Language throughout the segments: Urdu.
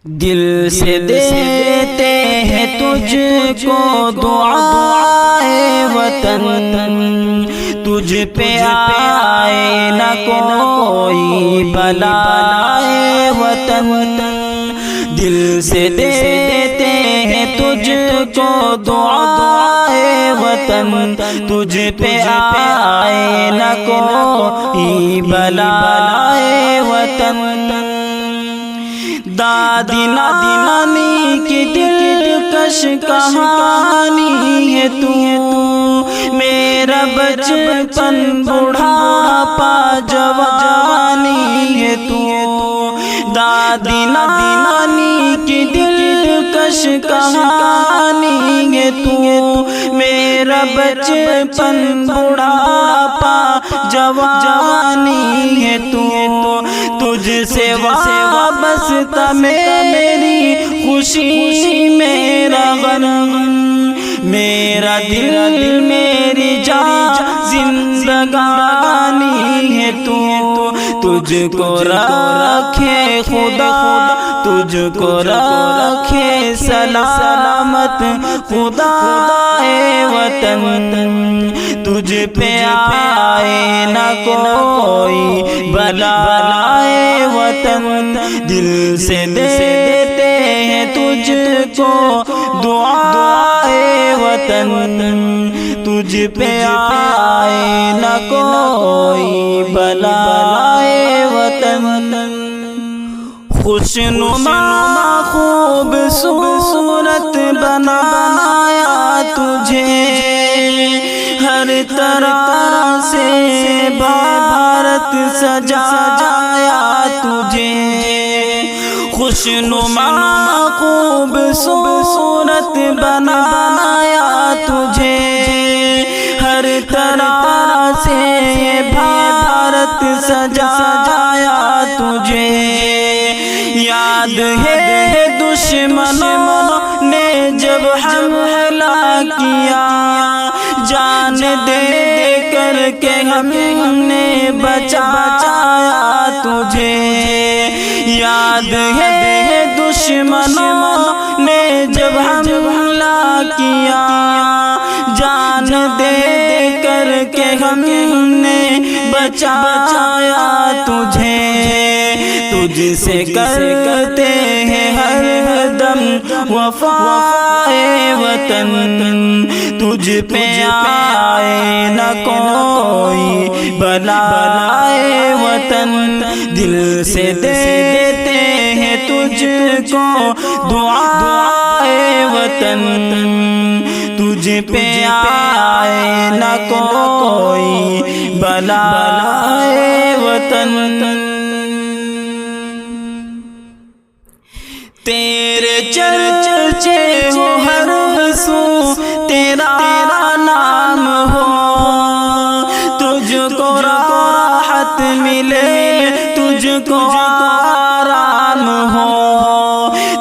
دل سے دیتے ہیں تجھ کو دعائے وطن، تجھ پہ آئے نہ کوئی بلائے وطن۔ دل سے دیتے ہیں تجھ کو دعائے وطن، تجھ پہ آئے نہ کوئی بلائے وطن۔ دادی نانی کی دلکش کہانی ہے تو، میرا بچپن بڑھاپا جوانی ہے تو۔ دادی نانی کی دلکش کہانی ہے تو، میرا بچپن بڑھاپا جوانی ہے تو۔ تجھ سے وابستہ میری خوشی میرا غم، میرا دل میری جان زندگانی ہے تو۔ تجھ کو رکھے خدا، تجھ کو رکھے سلامت خدا اے وطن، تجھ پہ آئے نہ کوئی بلائے وطن۔ دل سے دیتے ہیں تجھ کو دعائے وطن، تجھ پہ آئے نہ کوئی بلائے وطن۔ خوشنما خوبصورت بنایا تجھے، ہر طرح سے بھارت سجایا تجھے۔ خوشنما خوبصورت بنایا تجھے، ہر طرح سے بھارت سجایا تجھے۔ یاد ہے دشمنوں نے جب حملہ کیا، جان دے کر کے ہم نے بچایا تجھے۔ یاد ہے دشمنوں نے جب حملہ کیا، جان دے کر کے ہم نے بچایا تجھے۔ تجھ سے کرتے ہیں ہر دم وفائے وطن، تجھ پہ آئے نہ کوئی بلائے وطن۔ دل سے دیتے ہیں تجھ کو دعائے وطن، تجھ پہ آئے نہ کوئی بلائے وطن۔ تیرے چرچے ہو ہر سو، تیرا نام ہو، تجھ کو راحت ملے، تجھ کو آرام ہو۔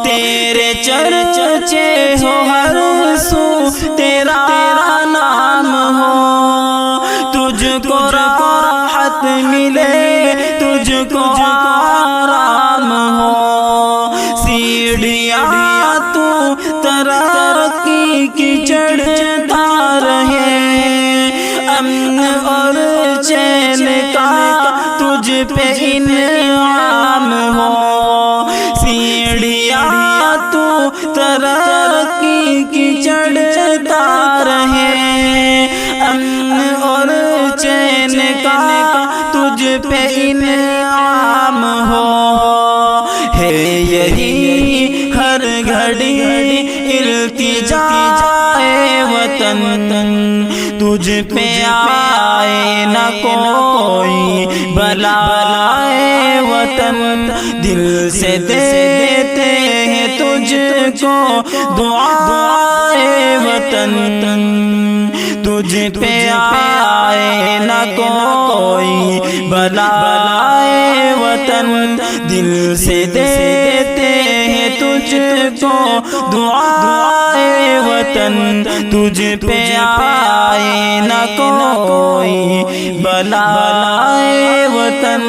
تیرے چرچے ہو ہر سو، تیرا نام ہو، تجھ کو راحت ملے، تجھ کو آرام ہو۔ سیڑھیاں تو ترقی کی چڑھتا رہے، امن اور چین کا تجھ پہ انعام ہو۔ سیڑھیاں تو ترقی کی چڑھتا رہے، امن اور چین کا تجھ پہ انعام ہو۔ ہے یہی ہر گھڑی التجا اے وطن، تجھ پہ آئے نہ کوئی بلائے وطن۔ دل سے دیتے ہیں تجھ کو دعائے وطن، تجھ پہ آئے نہ کوئی بلائے وطن۔ دل سے دیتے ہیں تجھ کو دعائے وطن، تجھ پہ آئے نہ کوئی بلائے وطن۔